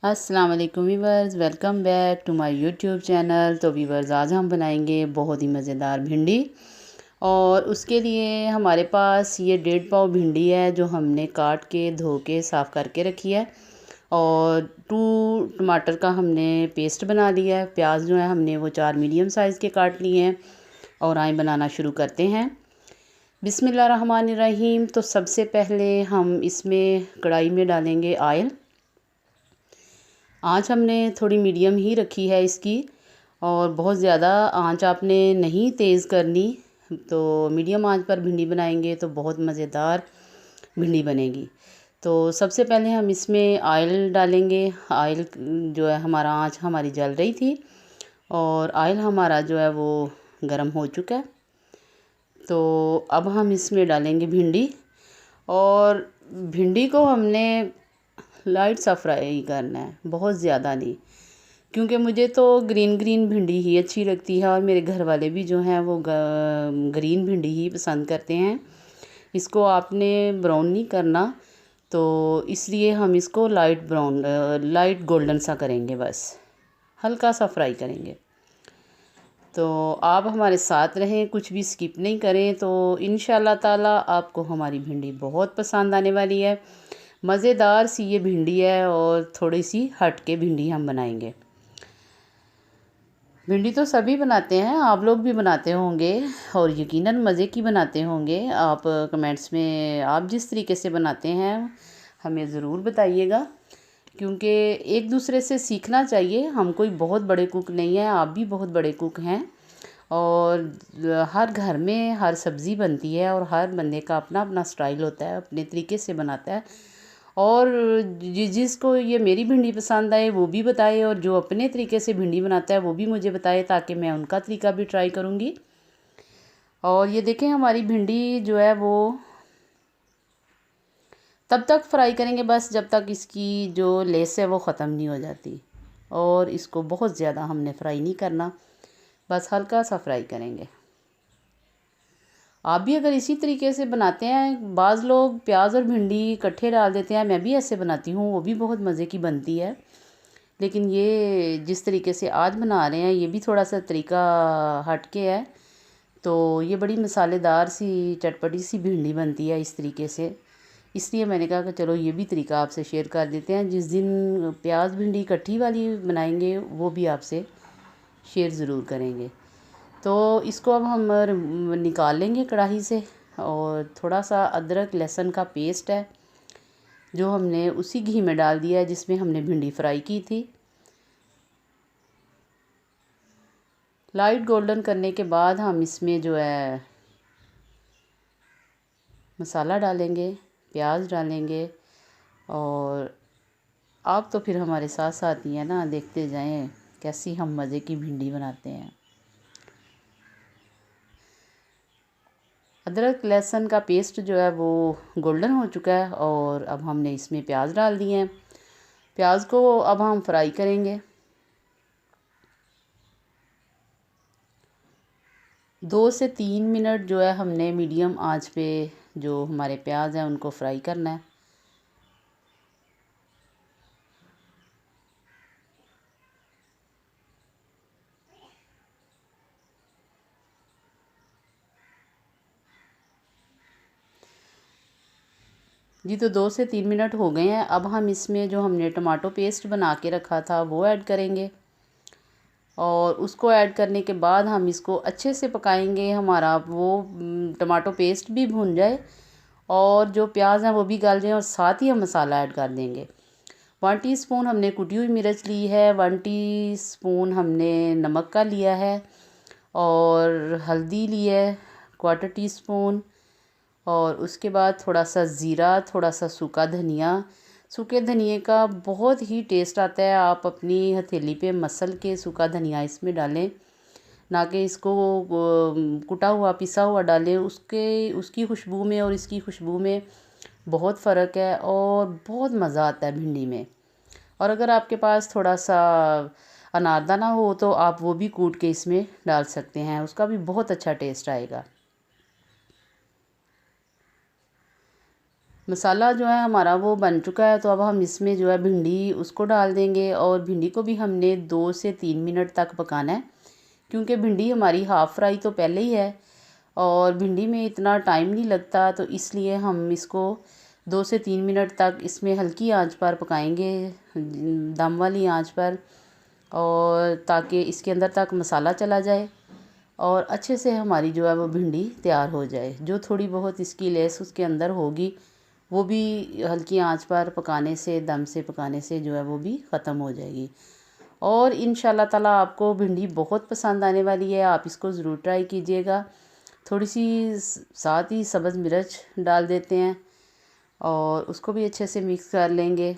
अस्सलाम वालेकुम viewers, welcome back to my YouTube channel. तो वीवर्स, आज हम बनाएंगे बहुत ही मज़ेदार भिंडी। और उसके लिए हमारे पास ये 1.5 पाव भिंडी है जो हमने काट के धो के साफ़ करके रखी है। और 2 टमाटर का हमने पेस्ट बना लिया है। प्याज जो है हमने वो 4 मीडियम साइज़ के काट लिए हैं। और आए बनाना शुरू करते हैं। बिस्मिल्लाहिर्रहमानिर्रहीम। तो सबसे पहले हम इसमें कढ़ाई में डालेंगे आयल। आँच हमने थोड़ी मीडियम ही रखी है इसकी, और बहुत ज़्यादा आँच आपने नहीं तेज़ करनी। तो मीडियम आँच पर भिंडी बनाएंगे तो बहुत मज़ेदार भिंडी बनेगी। तो सबसे पहले हम इसमें ऑयल डालेंगे। ऑयल जो है हमारा, आँच हमारी जल रही थी और ऑयल हमारा जो है वो गर्म हो चुका है। तो अब हम इसमें डालेंगे भिंडी। और भिंडी को हमने लाइट सा फ्राई करना है, बहुत ज़्यादा नहीं, क्योंकि मुझे तो ग्रीन ग्रीन भिंडी ही अच्छी लगती है और मेरे घर वाले भी जो हैं वो ग्रीन भिंडी ही पसंद करते हैं। इसको आपने ब्राउन नहीं करना, तो इसलिए हम इसको लाइट ब्राउन, लाइट गोल्डन सा करेंगे, बस हल्का सा फ्राई करेंगे। तो आप हमारे साथ रहें, कुछ भी स्किप नहीं करें, तो इंशाल्लाह ताला आपको हमारी भिंडी बहुत पसंद आने वाली है। मज़ेदार सी ये भिंडी है और थोड़ी सी हट के भिंडी हम बनाएंगे। भिंडी तो सभी बनाते हैं, आप लोग भी बनाते होंगे और यकीनन मज़े की बनाते होंगे। आप कमेंट्स में आप जिस तरीके से बनाते हैं हमें ज़रूर बताइएगा, क्योंकि एक दूसरे से सीखना चाहिए। हम कोई बहुत बड़े कुक नहीं हैं, आप भी बहुत बड़े कुक हैं। और हर घर में हर सब्ज़ी बनती है और हर बंदे का अपना अपना स्टाइल होता है, अपने तरीके से बनाता है। और जिसको ये मेरी भिंडी पसंद आए वो भी बताए, और जो अपने तरीके से भिंडी बनाता है वो भी मुझे बताए, ताकि मैं उनका तरीका भी ट्राई करूँगी। और ये देखें, हमारी भिंडी जो है वो तब तक फ्राई करेंगे बस जब तक इसकी जो लेस है वो ख़त्म नहीं हो जाती। और इसको बहुत ज़्यादा हमने फ्राई नहीं करना, बस हल्का सा फ्राई करेंगे। आप भी अगर इसी तरीके से बनाते हैं, बाज़ लोग प्याज और भिंडी इकट्ठे डाल देते हैं, मैं भी ऐसे बनाती हूँ, वो भी बहुत मज़े की बनती है। लेकिन ये जिस तरीके से आज बना रहे हैं ये भी थोड़ा सा तरीका हट के है। तो ये बड़ी मसालेदार सी चटपटी सी भिंडी बनती है इस तरीके से। इसलिए मैंने कहा कि चलो ये भी तरीका आपसे शेयर कर देते हैं। जिस दिन प्याज भिंडी इकट्ठी वाली बनाएंगे वो भी आपसे शेयर ज़रूर करेंगे। तो इसको अब हम निकाल लेंगे कढ़ाई से। और थोड़ा सा अदरक लहसुन का पेस्ट है जो हमने उसी घी में डाल दिया है जिसमें हमने भिंडी फ्राई की थी। लाइट गोल्डन करने के बाद हम इसमें जो है मसाला डालेंगे, प्याज डालेंगे। और आप तो फिर हमारे साथ साथ ही हैं ना, देखते जाएं कैसी हम मज़े की भिंडी बनाते हैं। अदरक लहसुन का पेस्ट जो है वो गोल्डन हो चुका है और अब हमने इसमें प्याज डाल दिए हैं। प्याज को अब हम फ्राई करेंगे। 2 से 3 मिनट जो है हमने मीडियम आंच पे जो हमारे प्याज हैं उनको फ्राई करना है। जी, तो 2 से 3 मिनट हो गए हैं। अब हम इसमें जो हमने टमाटो पेस्ट बना के रखा था वो ऐड करेंगे। और उसको ऐड करने के बाद हम इसको अच्छे से पकाएंगे। हमारा वो टमाटो पेस्ट भी भुन जाए और जो प्याज हैं वो भी गल जाए, और साथ ही हम मसाला ऐड कर देंगे। 1 टीस्पून हमने कुटी हुई मिर्च ली है, 1 टीस्पून हमने नमक का लिया है, और हल्दी ली है 1/4 टीस्पून। और उसके बाद थोड़ा सा ज़ीरा, थोड़ा सा सूखा धनिया। सूखे धनिए का बहुत ही टेस्ट आता है, आप अपनी हथेली पे मसल के सूखा धनिया इसमें डालें, ना कि इसको कुटा हुआ पिसा हुआ डालें। उसकी खुशबू में और इसकी खुशबू में बहुत फ़र्क है और बहुत मज़ा आता है भिंडी में। और अगर आपके पास थोड़ा सा अनारदाना हो तो आप वो भी कूट के इसमें डाल सकते हैं, उसका भी बहुत अच्छा टेस्ट आएगा। मसाला जो है हमारा वो बन चुका है, तो अब हम इसमें जो है भिंडी उसको डाल देंगे और भिंडी को भी हमने 2 से 3 मिनट तक पकाना है, क्योंकि भिंडी हमारी हाफ़ फ्राई तो पहले ही है और भिंडी में इतना टाइम नहीं लगता, तो इसलिए हम इसको 2 से 3 मिनट तक इसमें हल्की आंच पर पकाएंगे, दम वाली आंच पर, और ताकि इसके अंदर तक मसाला चला जाए और अच्छे से हमारी जो है वो भिंडी तैयार हो जाए। जो थोड़ी बहुत इसकी लेस उसके अंदर होगी वो भी हल्की आंच पर पकाने से, दम से पकाने से जो है वो भी ख़त्म हो जाएगी। और इंशाल्लाह ताला आपको भिंडी बहुत पसंद आने वाली है, आप इसको ज़रूर ट्राई कीजिएगा। थोड़ी सी साथ ही सब्ज़ मिर्च डाल देते हैं और उसको भी अच्छे से मिक्स कर लेंगे।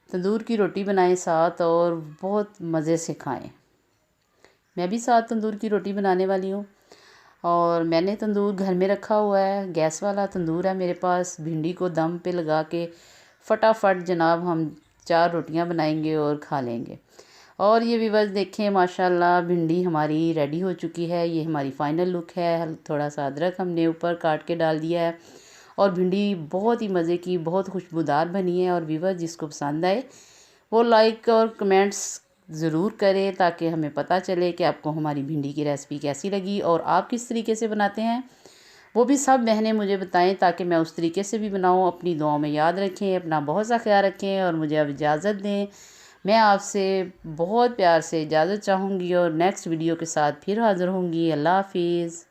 तंदूर की रोटी बनाएं साथ और बहुत मज़े से खाएं। मैं भी साथ तंदूर की रोटी बनाने वाली हूँ और मैंने तंदूर घर में रखा हुआ है, गैस वाला तंदूर है मेरे पास। भिंडी को दम पे लगा के फटाफट जनाब हम 4 रोटियां बनाएंगे और खा लेंगे। और ये व्यूअर्स देखें, माशाल्लाह भिंडी हमारी रेडी हो चुकी है। ये हमारी फ़ाइनल लुक है। थोड़ा सा अदरक हमने ऊपर काट के डाल दिया है और भिंडी बहुत ही मज़े की, बहुत खुशबूदार बनी है। और व्यूअर्स जिसको पसंद आए वो लाइक और कमेंट्स ज़रूर करें, ताकि हमें पता चले कि आपको हमारी भिंडी की रेसिपी कैसी लगी और आप किस तरीके से बनाते हैं। वो भी सब बहनें मुझे बताएं ताकि मैं उस तरीके से भी बनाऊं। अपनी दुआओं में याद रखें, अपना बहुत सा ख्याल रखें और मुझे अब इजाज़त दें। मैं आपसे बहुत प्यार से इजाज़त चाहूँगी और नेक्स्ट वीडियो के साथ फिर हाज़िर होंगी। अल्लाह हाफिज़।